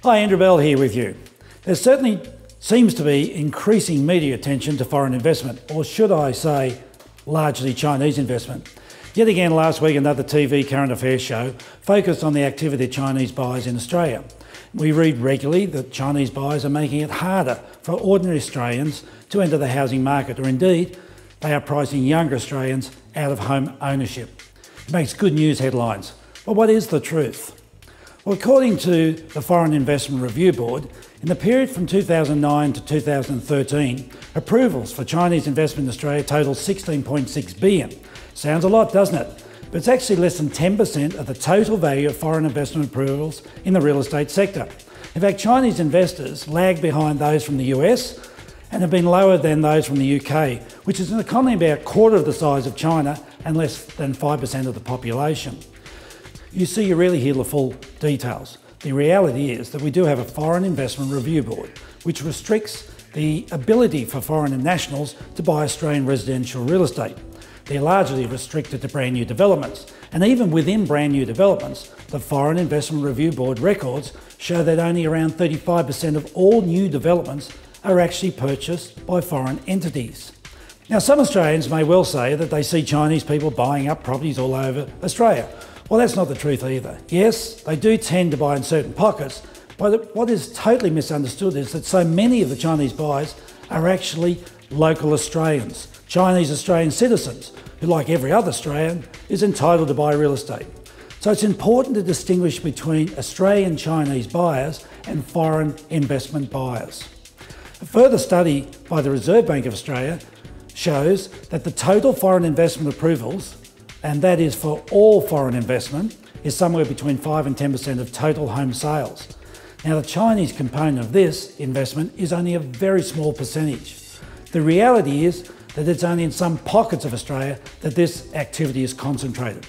Hi, Andrew Bell here with you. There certainly seems to be increasing media attention to foreign investment, or should I say, largely Chinese investment. Yet again last week, another TV current affairs show focused on the activity of Chinese buyers in Australia. We read regularly that Chinese buyers are making it harder for ordinary Australians to enter the housing market, or indeed, they are pricing younger Australians out of home ownership. It makes good news headlines. But what is the truth? Well, according to the Foreign Investment Review Board, in the period from 2009 to 2013, approvals for Chinese investment in Australia total $16.6 billion. Sounds a lot, doesn't it? But it's actually less than 10% of the total value of foreign investment approvals in the real estate sector. In fact, Chinese investors lag behind those from the US and have been lower than those from the UK, which is an economy about a quarter of the size of China and less than 5% of the population. You see, you rarely hear the full details. The reality is that we do have a Foreign Investment Review Board, which restricts the ability for foreign nationals to buy Australian residential real estate. They're largely restricted to brand new developments. And even within brand new developments, the Foreign Investment Review Board records show that only around 35% of all new developments are actually purchased by foreign entities. Now, some Australians may well say that they see Chinese people buying up properties all over Australia. Well, that's not the truth either. Yes, they do tend to buy in certain pockets, but what is totally misunderstood is that so many of the Chinese buyers are actually local Australians, Chinese Australian citizens, who, like every other Australian, is entitled to buy real estate. So it's important to distinguish between Australian Chinese buyers and foreign investment buyers. A further study by the Reserve Bank of Australia shows that the total foreign investment approvals, and that is for all foreign investment, is somewhere between 5 and 10% of total home sales. Now, the Chinese component of this investment is only a very small percentage. The reality is that it's only in some pockets of Australia that this activity is concentrated.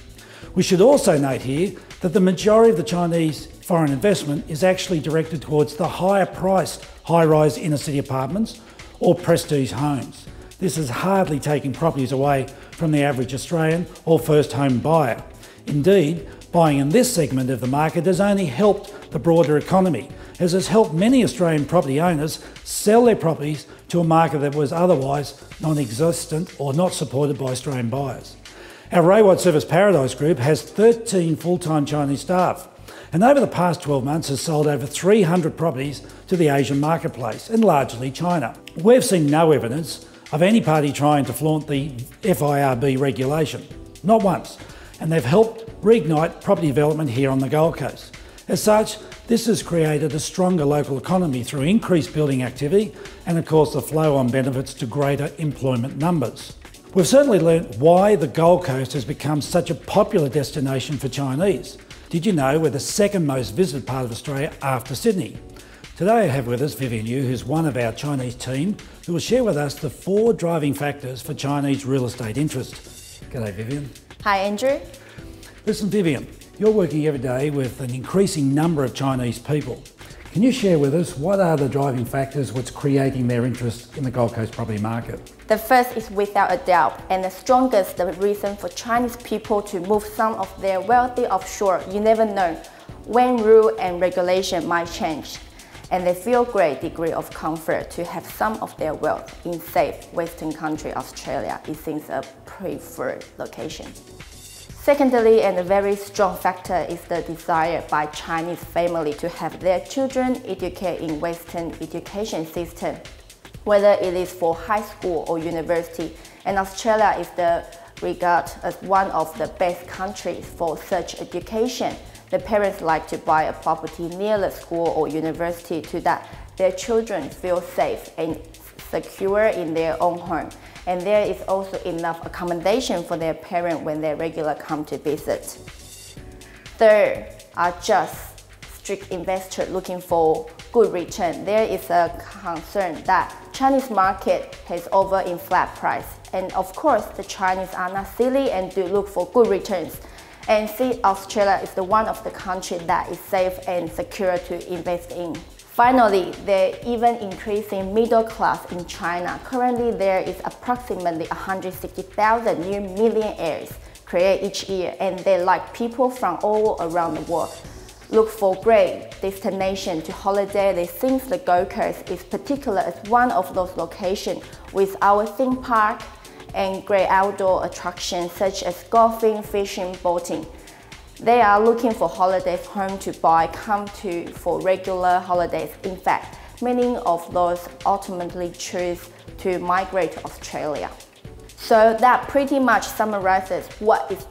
We should also note here that the majority of the Chinese foreign investment is actually directed towards the higher priced high-rise inner-city apartments or prestige homes. This is hardly taking properties away from the average Australian or first home buyer. Indeed, buying in this segment of the market has only helped the broader economy, as it's helped many Australian property owners sell their properties to a market that was otherwise non-existent or not supported by Australian buyers. Our Rawat Service Paradise Group has 13 full-time Chinese staff, and over the past 12 months has sold over 300 properties to the Asian marketplace, and largely China. We've seen no evidence of any party trying to flaunt the FIRB regulation, not once, and they've helped reignite property development here on the Gold Coast. As such, this has created a stronger local economy through increased building activity and, of course, the flow-on benefits to greater employment numbers. We've certainly learnt why the Gold Coast has become such a popular destination for Chinese. Did you know we're the second most visited part of Australia after Sydney? Today I have with us Vivian Yu, who's one of our Chinese team, who will share with us the 4 driving factors for Chinese real estate interest. G'day, Vivian. Hi, Andrew. Listen, Vivian, you're working every day with an increasing number of Chinese people. Can you share with us what are the driving factors what's creating their interest in the Gold Coast property market? The first is without a doubt, and the strongest reason for Chinese people to move some of their wealthy offshore. You never know when rule and regulation might change, and they feel great degree of comfort to have some of their wealth in safe Western country Australia. It seems a preferred location. Secondly, and a very strong factor is the desire by Chinese family to have their children educated in Western education system, whether it is for high school or university, and Australia is regarded as one of the best countries for such education. The parents like to buy a property near the school or university so that their children feel safe and secure in their own home. And there is also enough accommodation for their parents when they regularly come to visit. Third are just strict investors looking for good return. There is a concern that Chinese market has over-inflated price. And of course, the Chinese are not silly and do look for good returns. And see, Australia is the one of the countries that is safe and secure to invest in. Finally, there is even increasing middle class in China. Currently, there is approximately 160,000 new millionaires created each year, and they like people from all around the world. look for great destination to holiday, they think the Gold Coast is particular as one of those locations with our theme park and great outdoor attractions such as golfing, fishing, boating. They are looking for holidays home to buy, come to for regular holidays. In fact, many of those ultimately choose to migrate to Australia. So that pretty much summarizes what is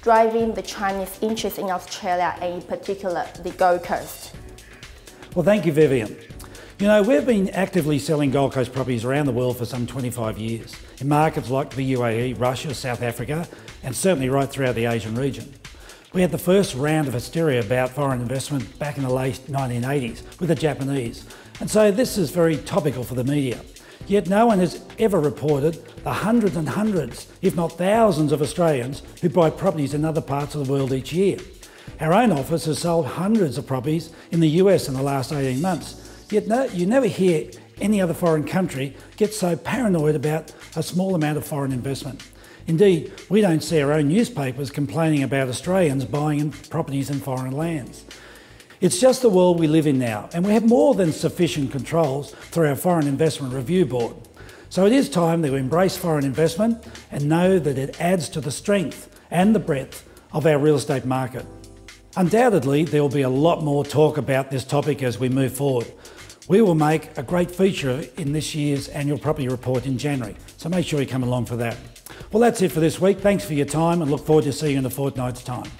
driving the Chinese interest in Australia and in particular the Gold Coast. Well, thank you, Vivian. You know, we've been actively selling Gold Coast properties around the world for some 25 years, in markets like the UAE, Russia, South Africa, and certainly right throughout the Asian region. We had the first round of hysteria about foreign investment back in the late 1980s with the Japanese, and so this is very topical for the media. Yet no one has ever reported the hundreds and hundreds, if not thousands of Australians who buy properties in other parts of the world each year. Our own office has sold hundreds of properties in the US in the last 18 months, yet you never hear any other foreign country get so paranoid about a small amount of foreign investment. Indeed, we don't see our own newspapers complaining about Australians buying properties in foreign lands. It's just the world we live in now, and we have more than sufficient controls through our Foreign Investment Review Board. So it is time to embrace foreign investment and know that it adds to the strength and the breadth of our real estate market. Undoubtedly, there will be a lot more talk about this topic as we move forward. We will make a great feature in this year's annual property report in January, so make sure you come along for that. Well, that's it for this week. Thanks for your time and look forward to seeing you in a fortnight's time.